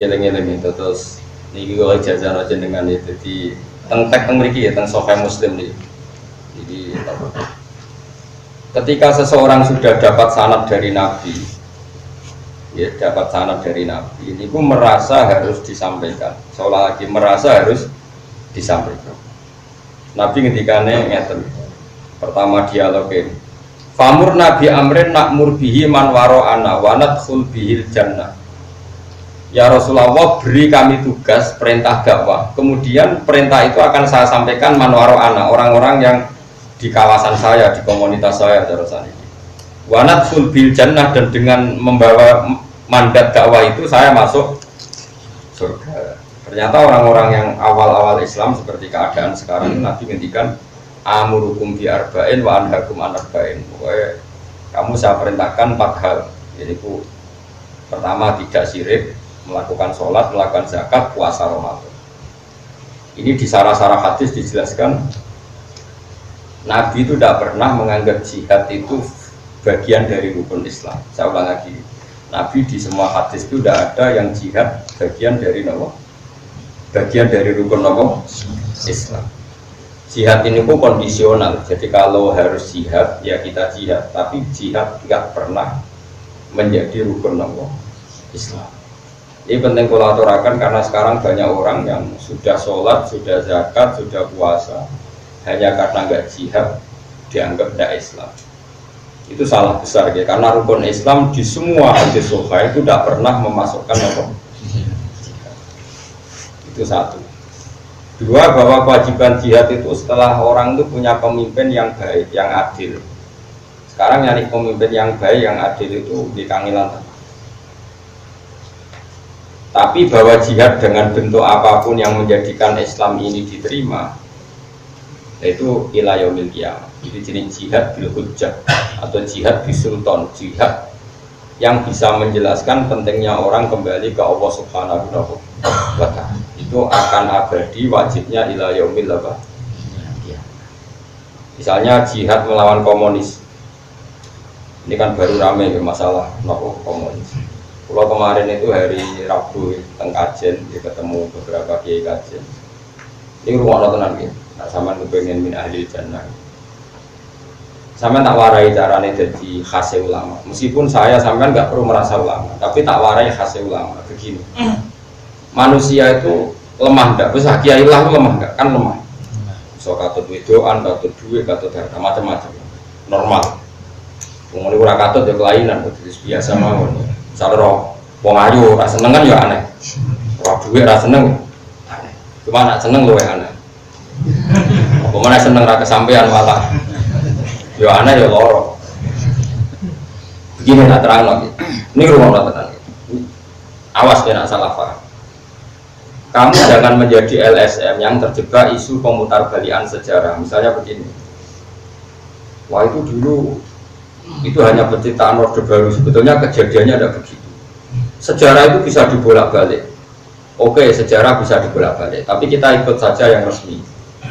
Eling-eling itu terus niki kok jajan aja dengan itu di teng mriki ya teng Sahih Muslim nih. Jadi ketika seseorang sudah dapat sanad dari Nabi, ya dapat sanad dari Nabi, ini pun merasa harus disampaikan. Seolah lagi merasa harus disampaikan. Nabi ngendikane ngeten. Pertama dialogin. Famur Nabi Amrin nakmur bihi man waro'ana wa nadkhul bihil jannah. Ya Rasulullah, beri kami tugas perintah dakwah. Kemudian perintah itu akan saya sampaikan man waro'ana, orang-orang yang di kawasan saya, di komunitas saya terusan ini. Wa nadkhul bihil jannah, dan dengan membawa mandat dakwah itu saya masuk surga. Ternyata orang-orang yang awal-awal Islam seperti keadaan sekarang, Nabi ngendikan amurukum bi arba'in wa anhakum an arba'in. Pokoknya kamu saya perintahkan 4 hal. Yaitu pertama tidak syirik, melakukan sholat, melakukan zakat, puasa Ramadan. Ini di sarah-sarah hadis dijelaskan Nabi itu tidak pernah menganggap jihad itu bagian dari rukun Islam. Saya ulang lagi, Nabi di semua hadis itu tidak ada yang jihad bagian dari bagian dari rukun Islam. Jihad ini pun kondisional, jadi kalau harus jihad ya kita jihad, tapi jihad tidak pernah menjadi rukun Islam. Ini penting kalau aturakan karena sekarang banyak orang yang sudah sholat, sudah zakat, sudah puasa, hanya karena nggak jihad dianggap tidak Islam. Itu salah besar ya, karena rukun Islam di semua hadis sahih itu tidak pernah memasukkan jihad. Itu satu. Dua, bahwa kewajiban jihad itu setelah orang itu punya pemimpin yang baik, yang adil. Sekarang nyari pemimpin yang baik, yang adil itu di kangilan. Tapi bahwa jihad dengan bentuk apapun yang menjadikan Islam ini diterima, yaitu ila yaumil qiyamah. Itu jenis jihad bil hujjah atau jihad bil sultan, jihad yang bisa menjelaskan pentingnya orang kembali ke Allah Subhanahu wa ta'ala. Itu akan abadi wajibnya ila yaumil qiyamah. Misalnya jihad melawan komunis. Ini kan baru ramai masalah komunis. Kalau kemarin itu hari Rabu teng kajen, ketemu beberapa kiai kajen. Ini rumah tenan gitu. Nah, sama kepengen min ahli jannah. Sama tak warai carane jadi khase ulama. Meskipun saya sampean nggak perlu merasa ulama, tapi tak warai khase ulama. Begini, manusia itu lemah ndak? Bisa kiai lah lemah nggak? Kan lemah. So katut wedoan, katut duit, katut harta macam-macam. Normal. Ngomong ora katut ya kelainan, biasa mawon. Misalnya wong ayu ra seneng kan ya aneh. Roh duit ra seneng aneh. Cuma nak seneng luwih aneh. Apa mana seneng ra kesampean malah. Ya aneh ya loro. Begini tak terang lagi. Ini rumah tenan. Awas kena salah paham. Kamu jangan menjadi LSM yang terjebak isu pemutarbalikan sejarah. Misalnya begini. Wah itu dulu itu hanya penciptaan Orde Baru, sebetulnya kejadiannya ada begitu. Sejarah itu bisa dibolak-balik. Oke, sejarah bisa dibolak-balik, tapi kita ikut saja yang resmi.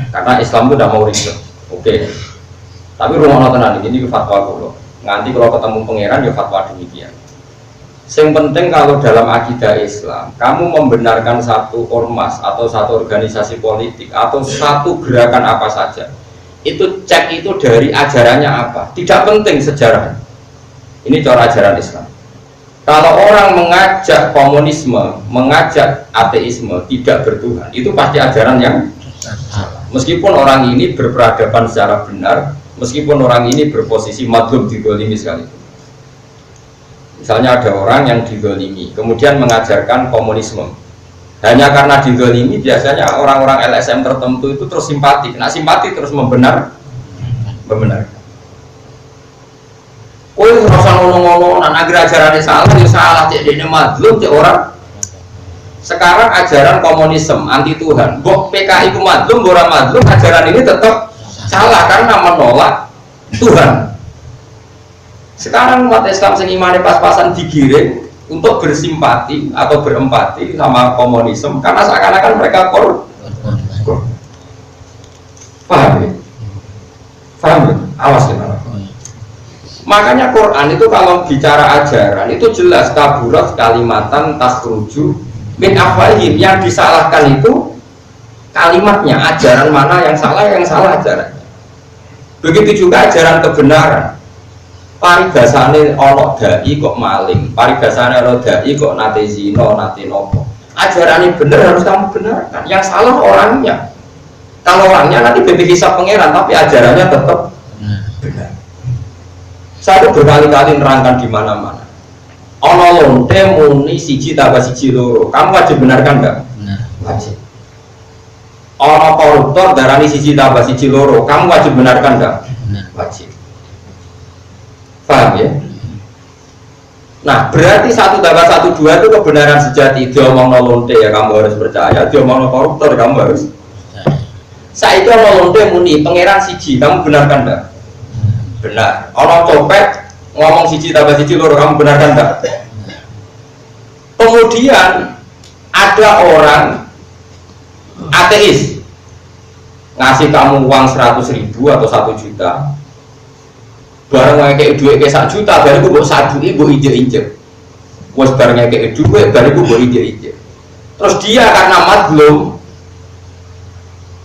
Karena Islam itu tidak mau ribet. Oke. Tapi rumah tenan ini fatwa kulo. Nanti kalau ketemu pangeran ya fatwa demikian. Yang penting kalau dalam akidah Islam, kamu membenarkan satu ormas atau satu organisasi politik atau satu gerakan apa saja. Itu cek itu dari ajarannya apa, tidak penting sejarah. Ini cara ajaran Islam. Kalau orang mengajak komunisme, mengajak ateisme, tidak bertuhan, itu pasti ajaran yang salah. Meskipun orang ini berperadaban secara benar, meskipun orang ini berposisi madlum digolimi sekalipun. Misalnya ada orang yang digolimi, kemudian mengajarkan komunisme. Hanya karena digolimi, biasanya orang-orang LSM tertentu itu terus simpati. Nah simpati terus membenarkan. Oh itu rasa ngomong-ngomong, agar ajarannya salah, ya salah. Cek ini madlum, cek orang. Sekarang ajaran komunisme, anti Tuhan. Bok PKI itu madlum, orang madlum, ajaran ini tetap salah karena menolak Tuhan. Sekarang umat Islam yang imannya pas-pasan digiring untuk bersimpati atau berempati sama komunisme karena seakan-akan mereka paham ya? Paham ya? Awas ya. Makanya Quran itu kalau bicara ajaran itu jelas kaburat kalimatan takhruju Min afwahihim, yang disalahkan itu kalimatnya, ajaran mana yang salah ajarannya. Begitu juga ajaran kebenaran. Paribasane ono dai kok maling, paribasane ono dai kok nate zina, nate nopo. Ajarannya benar harus kamu benarkan. Yang salah orangnya. Kalau orangnya nanti bebek hisab pangeran, tapi ajarannya tetap benar. Saya berkali-kali nerangkan di mana-mana. Ono lonte muni siji tambah siji loro. Kamu wajib benarkan enggak? Wajib. Orang koruptor darani siji tambah siji loro, kamu wajib benarkan enggak? Wajib. Paham ya? Nah, berarti 1 tambah 1 2 itu kebenaran sejati. Diomong lonte ya kamu harus percaya, diomong koruptor kamu harus. Saiki ono lonte muni pangeran siji, kamu benarkan enggak? Benar. Orang copet ngomong siji tambah siji loro, kamu benarkan enggak? Kemudian ada orang ateis ngasih kamu uang 100.000 atau 1 juta, barang kayak duit kayak 1 juta, baru gue 1 ibu injek-injek, was barangnya kayak duit, baru gue injek-injek. Terus dia karena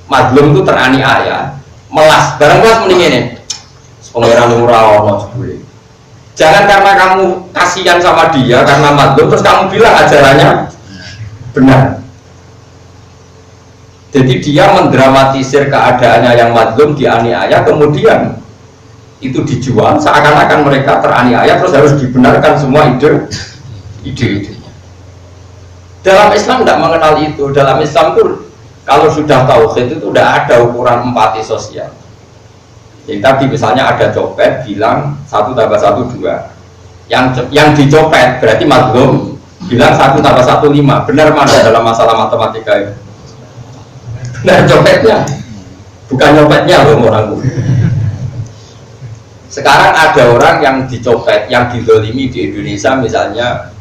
madlum itu teraniaya, melas, barang melas mending ini, pengeran murah ono jebule. Jangan karena kamu kasihan sama dia karena madlum, terus kamu bilang ajarannya benar. Jadi dia mendramatisir keadaannya yang madlum dianiaya, kemudian itu dijual seakan-akan mereka teraniaya, terus harus dibenarkan semua ide-idenya. Dalam Islam tidak mengenal itu. Dalam Islam itu kalau sudah tauhid itu tidak ada ukuran empati sosial. Jadi tadi misalnya ada copet bilang 1 tambah 1 2, yang dicopet berarti madlum bilang 1 tambah 1 5. Benar mana dalam masalah matematika itu? Benar copetnya, bukan nyopetnya loh orang. Sekarang ada orang yang dicopet, yang didolimi di Indonesia misalnya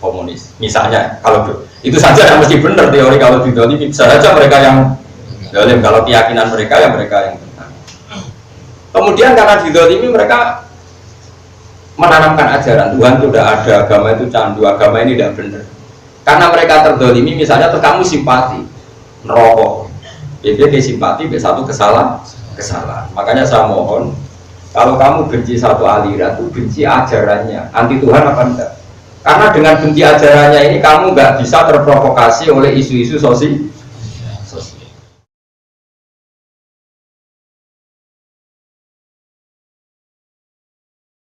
komunis, misalnya. Kalau itu saja yang mesti benar teori, kalau didolimi bisa saja mereka yang dolim, kalau keyakinan mereka ya mereka yang benar. Kemudian karena didolimi mereka menanamkan ajaran Tuhan itu tidak ada, agama itu candu, agama ini tidak benar. Karena mereka terdolimi misalnya, terus kamu simpati nerokok, jadi simpati satu kesalahan. Makanya saya mohon, kalau kamu benci satu aliran itu benci ajarannya, anti Tuhan apa enggak? Karena dengan benci ajarannya ini kamu nggak bisa terprovokasi oleh isu-isu sosial.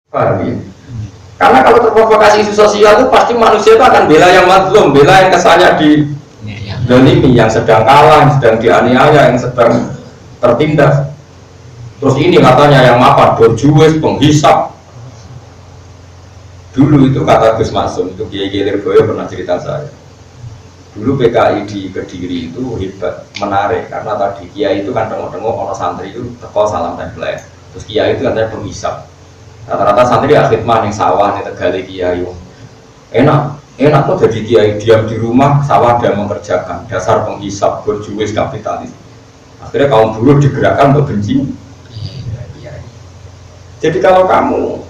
Paham ya? Karena kalau terprovokasi isu sosial itu pasti manusia itu akan bela yang madlum, bela yang kesannya di dolimi, yang sedang kalah, yang sedang dianiaya, yang sedang tertindas. Terus ini katanya yang mapan, berjuwis, penghisap. Dulu itu kata Gus Maksum, itu Kiai Lirboyo pernah cerita saya. Dulu PKI di Kediri itu hebat, menarik, karena tadi Kiai itu kan tengok-tengok orang santri itu teko salam template. Terus Kiai itu katanya penghisap. Rata-rata santri ya khidmah yang sawah, yang tegali Kiai. Enak kok jadi Kiai, diam di rumah, sawah dia mengerjakan, dasar penghisap, berjuwis, kapitalis. Akhirnya kaum buruh digerakkan untuk benci. Jadi kalau kamu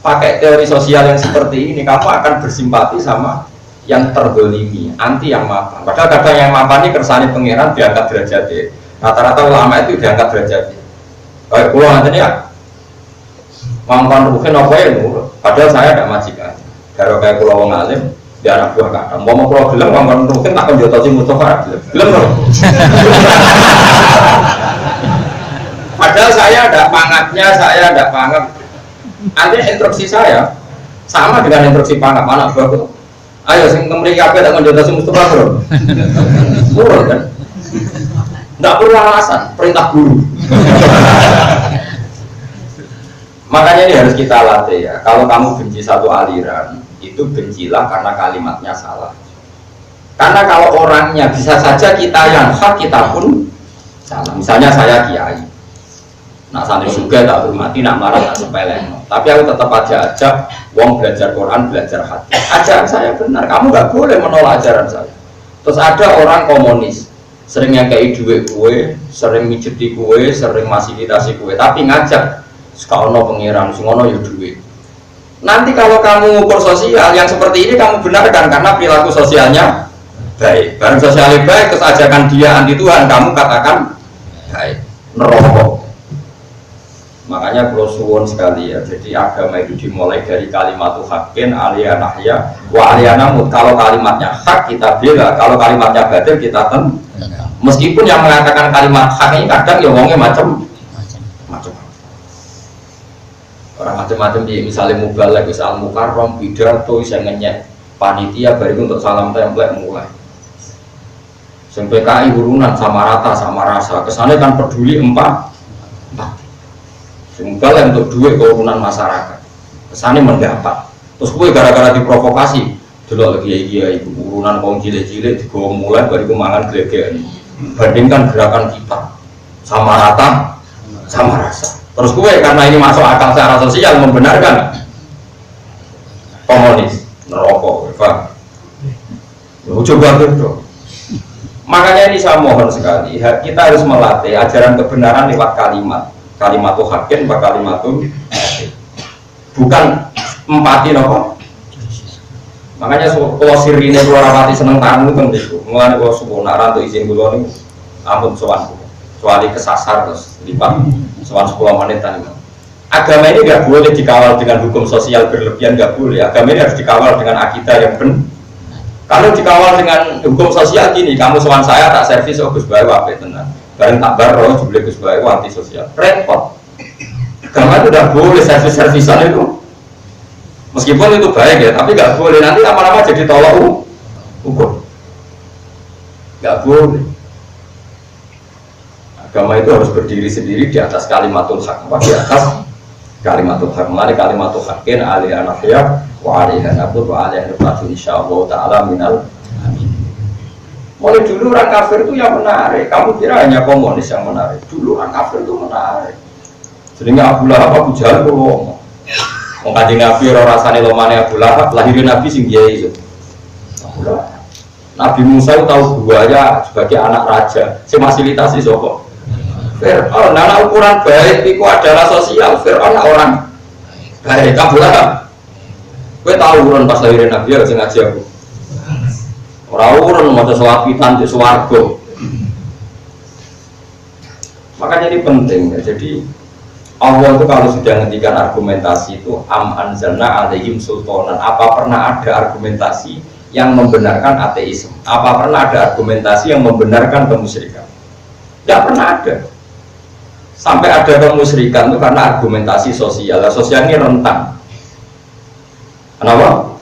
pakai teori sosial yang seperti ini, kamu akan bersimpati sama yang terdolimi, anti yang mapan. Padahal kadang yang mapan ini kersane pangeran diangkat derajatnya. Rata-rata ulama itu diangkat derajatnya. Kayak pulau nanti ya, mampan ruhin apa ya nurut. Padahal saya tidak majikan. Kalau kayak pulau wong alim, di anak buah kata, mau pulau bilang mampan ruhin takkan jotosi Mustafa bilang loh. Padahal saya ada pangatnya, saya ada pangat. Artinya instruksi saya sama dengan instruksi pangat anak buahku. Ayo sing kemri kabeh tak jotosi Mustafa bro. Nurut kan? Tidak perlu alasan, perintah guru. Makanya ini harus kita latih ya. Kalau kamu benci satu aliran, itu bencilah karena kalimatnya salah. Karena kalau orangnya bisa saja kita yang hak, kita pun salah. Misalnya saya kiai, nak santri juga tak hormati, nak marah tak sepele. Tapi aku tetap aja ajak wong belajar Quran, belajar hati. Ajaran saya benar, kamu nggak boleh menolak ajaran saya. Terus ada orang komunis, sering ngekei duit kue, sering mijeti kue, sering fasilitasi kue, tapi ngajak sekolah pengiran, sekolah ya duit. Nanti kalau kamu ukur sosial yang seperti ini kamu benarkan karena perilaku sosialnya baik. Barang sosialnya baik, terus ajakan dia anti Tuhan, kamu katakan baik. Neraka. Makanya kalau suwon sekali ya. Jadi agama itu dimulai dari kalimat haqqin aliyah nahya wa aliyah namut. Kalau kalimatnya hak kita bela, kalau kalimatnya batil kita meskipun yang mengatakan kalimat hak ini kadang ya ngomongnya macam-macam. Orang macam-macam di misalnya mubalek, misal mukarrom, pidato, saya ngenyek panitia bariku untuk salam template mulai. Sampai KI urunan sama rata sama rasa. Kesannya kan peduli empat. Mubalek untuk duit keurunan masyarakat. Kesannya mendapat. Terus gue gara-gara diprovokasi. Dulu lagi iya ibu urunan kaum cilik-cilik digawa mulai bariku mangan gelegean. Bandingkan gerakan kita sama rata sama rasa. Terus gue karena ini masuk akal secara sosial membenarkan komunis, nerokok, coba gitu. Makanya ini saya mohon sekali, kita harus melatih ajaran kebenaran lewat kalimat haqqin, kalimat bukan empati nopo. Makanya kalau sirine keluar rapati seneng tamu kan itu, mulai kalau subuh nak rantu izin dulu nih, ampun sowan, kecuali kesasar terus lipat. Soal 10 menit tadi. Agama ini nggak boleh dikawal dengan hukum sosial berlebihan, nggak boleh. Agama ini harus dikawal dengan akidah yang benar. Kalau dikawal dengan hukum sosial gini, kamu soal saya tak servis, oh Gus Bayu apa tenang. Bareng tak baru, jubli Gus Bayu anti sosial. Repot. Agama itu nggak boleh servis-servisan itu. Meskipun itu baik ya, tapi nggak boleh. Nanti lama-lama jadi tolak ukur. Nggak boleh. Agama itu harus berdiri sendiri di atas kalimatul haq, di atas kalimatul haq. Mari kalimatul haqqin aliyah nahya wa aliyah nabut wa aliyah nabut insyaallah ta'ala minal amin. Mulai dulu orang kafir itu yang menarik. Kamu kira hanya komunis yang menarik? Dulu orang kafir itu menarik. Sehingga Abu Lahab, Abu Jahal itu ngomong Kanjeng Nabi ora rasane lomane Abu Lahab, lahirin Nabi sing kiai itu. Nabi Musa itu tahu buaya sebagai anak raja. Si fasilitasi sapa? Fir'aun, nah ukuran baik itu adalah sosial. Fir'aun orang baik, Abu Lahab. Gue tahu urun pas lahirin Nabi ya, ngaji aku. Orang urun mau selapitan di swarga. Makanya ini penting ya. Jadi Allah itu kalau sudah menghentikan argumentasi itu anzalna alaihim sultanan. Apa pernah ada argumentasi yang membenarkan ateisme? Apa pernah ada argumentasi yang membenarkan kemusyrikan? Tidak pernah ada. Sampai ada kemusyrikan itu karena argumentasi sosial. Sosial ini rentan. Kenapa?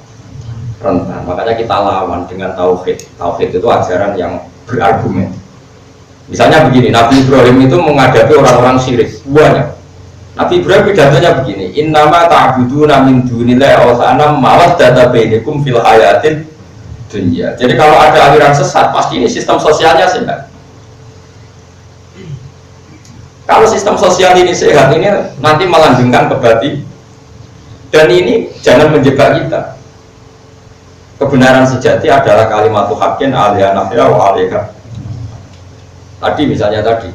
Rentan. Makanya kita lawan dengan tauhid. Tauhid itu ajaran yang berargumen. Misalnya begini, Nabi Ibrahim itu menghadapi orang-orang syirik. Banyak. Nabi Ibrahim pidatonya begini, innama ta'buduna min dunillahi awsanam mawaddata bainakum fil hayatin dunya. Jadi kalau ada aliran sesat, pasti ini sistem sosialnya sehat. Kalau sistem sosial ini sehat, ini nanti melanggengkan kebati. Dan ini jangan menjebak kita. Kebenaran sejati adalah kalimat haqqin aliyah nahya wa aliyah. Tadi misalnya tadi,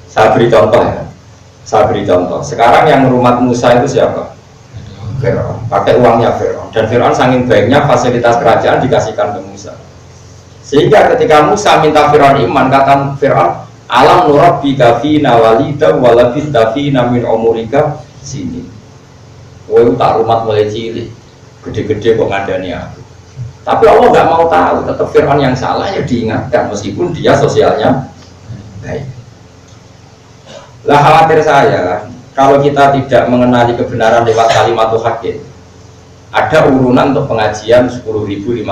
saya beri contoh ya. Saya beri contoh. Sekarang yang merumat Musa itu siapa? Fir'aun. Pakai uangnya Fir'aun. Dan Fir'aun saking baiknya fasilitas kerajaan dikasihkan ke Musa. Sehingga ketika Musa minta Fir'aun iman, kata Fir'aun, alam nurabbika fina walida walabista fina min umurika sini. Woy tak rumat mulai cilik, gede-gede kok ngandani aku. Tapi Allah nggak mau tahu, tetap Fir'aun yang salah ya diingatkan meskipun dia sosialnya baik. Lah khawatir saya kalau kita tidak mengenali kebenaran lewat kalimat haqqin. Ada urunan untuk pengajian 10.000, 5.000,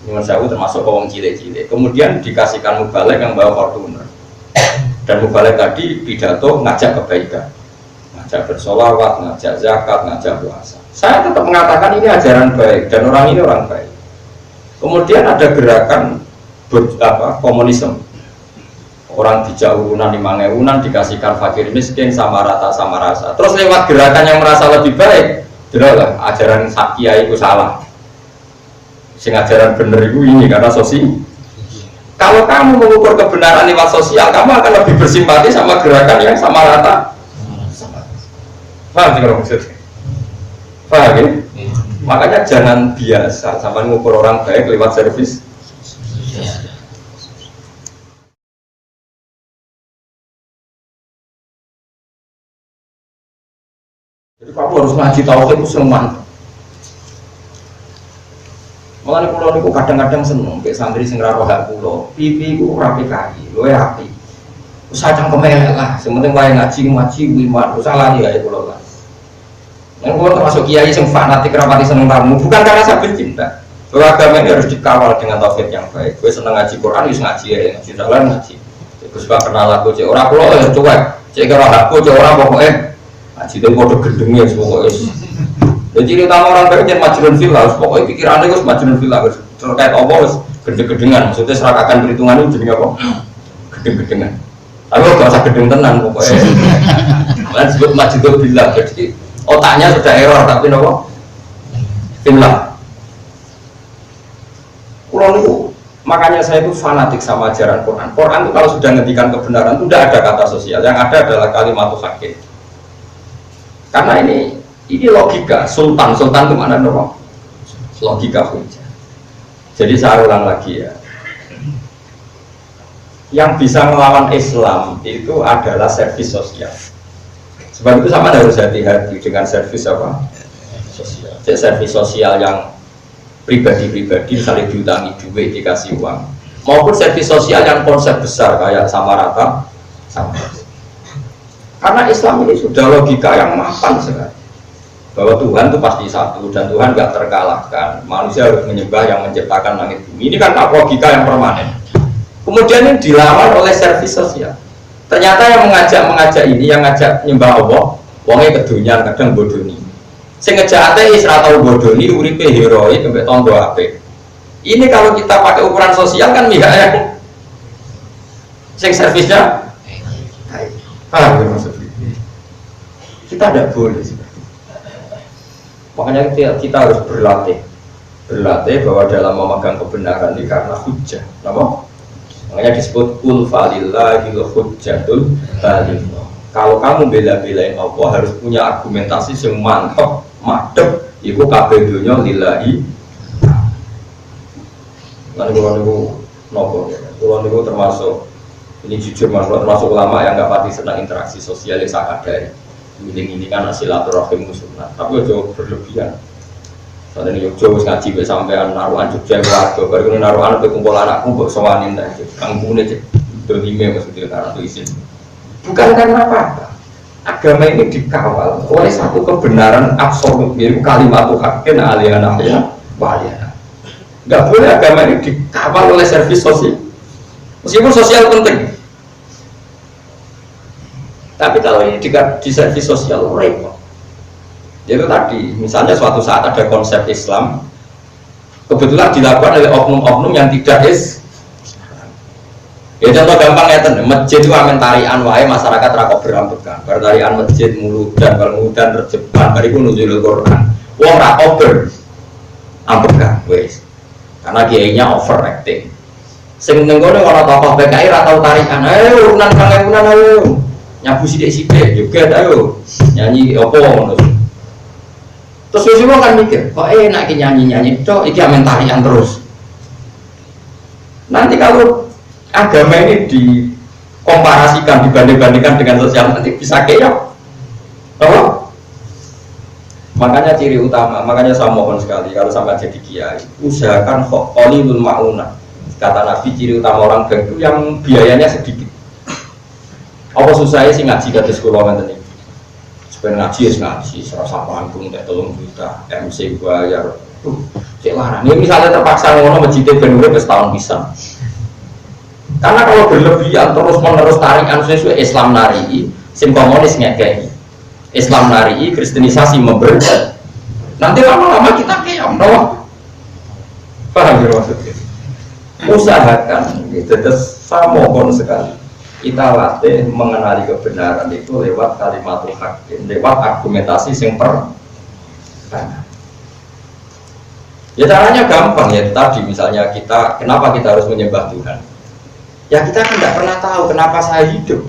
nyuwun sewu termasuk wong cilik-cilik. Kemudian dikasihkan mubalek yang bawa Fortuner. Dan mubalek tadi pidato ngajak kebaikan, ngajak bersolawat, ngajak zakat, ngajak puasa. Saya tetap mengatakan ini ajaran baik dan orang ini orang baik. Kemudian ada gerakan komunisme. Orang dijak urunan 5.000 dikasihkan fakir miskin sama rata sama rasa. Terus lewat gerakan yang merasa lebih baik, jelaslah ajaran Kiai itu salah. Sing ajaran bener itu ini karena sosial. Kalau kamu mengukur kebenaran lewat sosial, kamu akan lebih bersimpati sama gerakan yang sama rata. Paham sih kalau maksudnya? Paham ya? Makanya jangan biasa sama mengukur orang baik lewat servis Jadi kamu harus ngaji tauhid itu semuanya. Mulane kula niku kadang-kadang seneng mek santri sing ra roh hak kula. Pipi ku ora PKI, luwe api. Wis sajang kemelek lah, sing penting wae ngaji wiman, usah lali ae kula lah. Nek kula termasuk kiai sing fanatik rapati seneng tamu, bukan karena saya benci, enggak. Agama ini harus dikawal dengan tauhid yang baik. Gue seneng ngaji Quran, wis ngaji ya, ngaji dalan ngaji. Gue suka kenal aku, cek ora kula ya cuek, cek karo aku, cek ora pokoke ngaji itu podo gendenge pokoke. Jadi ciri utama orang baik jangan majnun fillah, pokoknya pikirannya gue majnun fillah, terkait apa gue gede-gedengan, maksudnya serakakan perhitungan itu jadi apa? Gede-gedengan. Tapi gak usah gedeng tenang pokoknya. Kalian sebut majnun fillah, jadi otaknya sudah error tapi apa? Fillah. Pulau itu, makanya saya itu fanatik sama ajaran Quran. Quran itu kalau sudah ngendikan kebenaran itu tidak ada kata sosial, yang ada adalah kalimat hakim. Karena ini logika, sultan itu mana dong? Logika hujah. Jadi saya ulang lagi ya. Yang bisa melawan Islam itu adalah servis sosial. Sebab itu sama harus hati-hati dengan servis apa? Sosial. Jadi servis sosial yang pribadi-pribadi misalnya diutangi duit dikasih uang, maupun servis sosial yang konsep besar kayak sama rata sama. Karena Islam ini sudah logika yang mapan sekali. Bahwa Tuhan itu pasti satu dan Tuhan nggak terkalahkan. Manusia harus menyembah yang menciptakan langit bumi. Ini kan logika yang permanen. Kemudian ini dilawan oleh servis sosial. Ternyata yang mengajak ini, yang ngajak menyembah Allah, wongnya kedunian kadang bodoni. Sing ngejak ateis ra tau bodoni uripe heroik sampai tondo apik. Ini kalau kita pakai ukuran sosial kan misalnya sing servisnya maksudnya kita tidak boleh. Makanya kita harus berlatih bahwa dalam memegang kebenaran ini karena hujjah, apa? Makanya disebut kul falillahil hujjatul baligh. Kalau kamu bela-belain Allah harus punya argumentasi yang mantap, madep, itu kabeh dunya lillahi. Lan kula niku nopo ya. Kula niku termasuk ini jujur Mas, termasuk ulama yang nggak pati senang interaksi sosial yang sangat dari. Ini kan silaturahim sunnah, tapi ojo berlebihan. Saat ini Jogja ngaji be sampean naruhan Jogja warga, baru ini naruhan be kumpul anakku mbok sowanin ta, kampungnya cek dolime maksudnya karena izin. Bukan karena apa-apa. Agama ini dikawal oleh satu kebenaran absolut, yaitu kalimat haqqin aliyana ya waliyana. Enggak boleh agama ini dikawal oleh servis sosial. Meskipun sosial penting. Tapi kalau ini di servis sosial repot. Itu tadi, misalnya suatu saat ada konsep Islam, kebetulan dilakukan oleh oknum-oknum yang tidak ya contoh gampang ya, masjid itu amin tarian wae masyarakat rakok berambekan, bertarian masjid muludan, balmudan terjebak, bariku nuzulul Quran, wong rakok berambekan, wes, karena kiainya overacting. Sing nenggone ana tokoh PKI ra tau tarian, ayo urunan pangepunan ayo. Nyabu sidik-sidik juga ayo nyanyi apa ngono. Terus semua kan mikir, kok enak nyanyi-nyanyi tok iki amen tarian terus. Nanti kalau agama ini dikomparasikan, dibanding-bandingkan dengan sosial nanti bisa keok. Apa? Makanya ciri utama, makanya saya mohon sekali kalau sampai jadi kiai, usahakan qalilul maunah. Kata Nabi ciri utama orang baik itu yang biayanya sedikit. Apa susahnya sih ngaji ke sekolah nanti? Sebenarnya ngaji ya ngaji, serasa panggung, teh 3 juta, MC bayar, cek larang. Ini misalnya terpaksa ngono masjidnya benar-benar setahun bisa. Karena kalau berlebihan terus menerus tarikan sesuai Islam nari, sim komunis ngekei, Islam nari, Kristenisasi memberat. Nanti lama-lama kita keong, no? Paham ya maksudnya? Usahakan, gitu. Terus saya mohon sekali. Kita latih mengenali kebenaran itu lewat kalimat hakim, lewat argumentasi yang ya caranya gampang ya tadi misalnya kita kenapa kita harus menyembah Tuhan ya kita tidak pernah tahu kenapa saya hidup.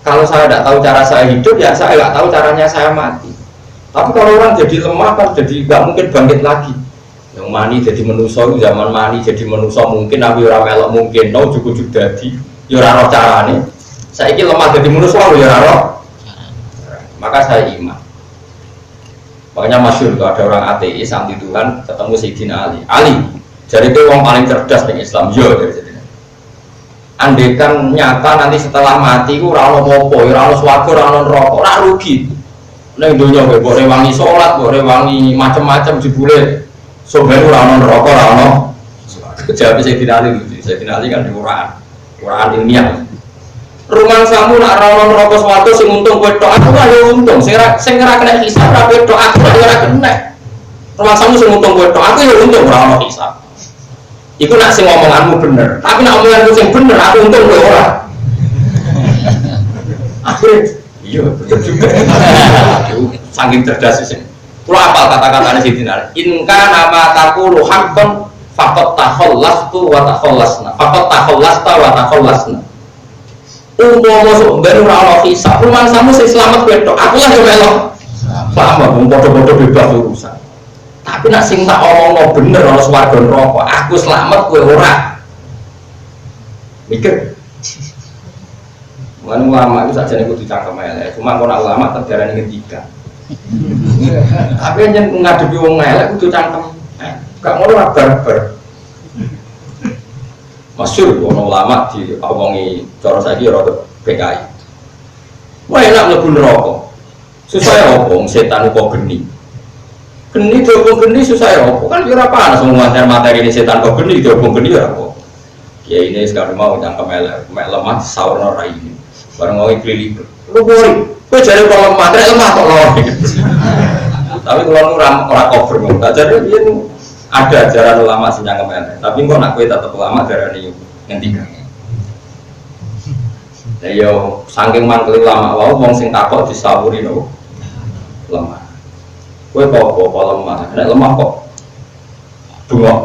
Kalau saya tidak tahu cara saya hidup ya saya tidak tahu caranya saya mati. Tapi kalau orang jadi lemah kan jadi nggak mungkin bangkit lagi. Yang mani jadi manusa zaman mani jadi manusa mungkin tapi ora melok mungkin no cukup dadi ya ora ora carane. Saiki lemah jadi manusa ya ora ora. Maka saya iman. Makanya masyhur tuh ada orang ateis anti Tuhan ketemu Sayyidina Ali. Ali, jadi itu orang paling cerdas di Islam yo dari sini. Andaikan nyata nanti setelah mati ku ora ono apa-apa, ora ono swarga, ora ono neraka, ora rugi. Ning donya kowe mbok rewangi salat, mbok rewangi macam-macam jebule soben ora ono neraka, ora ono. Jawab Sayyidina Ali gitu. Sayyidina Ali kan di Quran ilmiah. Rumah samu nak ora ono neraka swarga sing untung kowe tok, aku ora untung. Sing ora kena hisab ora kowe tok, aku ora kena. Rumah samu sing untung kowe tok, aku ya untung ora ono hisab. Iku nak sing ngomonganmu bener, tapi nak omonganmu sing bener, aku untung kowe ora. Akhirnya, iya betul juga. Saking cerdas sih. Kulo apal kata-katanya Sayyidina Ali. Inka nama taqulu haqqan faqad takhallastu wa takhallasna. Faqad takhallasta wa takhallasna. Umpama sok ben ora ono hisab, rumah samu sing selamat kowe tok. Aku lah yo melok. Paham wong padha-padha bebas urusan. Tapi nak sing tak omongno bener ana swarga neraka, aku selamat kowe ora. Mikir. Wan ulama itu sajane kudu cangkem elek, cuma kok ulama terdarani ngendikan. Tapi yen ngadepi wong elek kudu cangkem. Gak ngono ora barbar. Masyhur ono ulama di omongi cara saiki rada PKI. Wah enak mlebu neraka. Susah ya opo setan kok geni. Geni diobong geni susah ya opo kan ora panas materi ini setan kok geni diobong geni ora kok. Ya ini sekarang mau cangkem elek, mek lemah saurna ra ini. Bareng mau ikli lu boy, kowe jare kok lemah, lemah kok lho. Tapi kalau ora cover kok. Jadi yen ada ajaran ulama sing cangkem elek, tapi kok nak kowe tetep ulama darani ngendikan. Lah yo saking mangkel ulama wae wong sing takok disawuri lho. Lemah. Kowe kok lemah? Nek lemah kok bengok.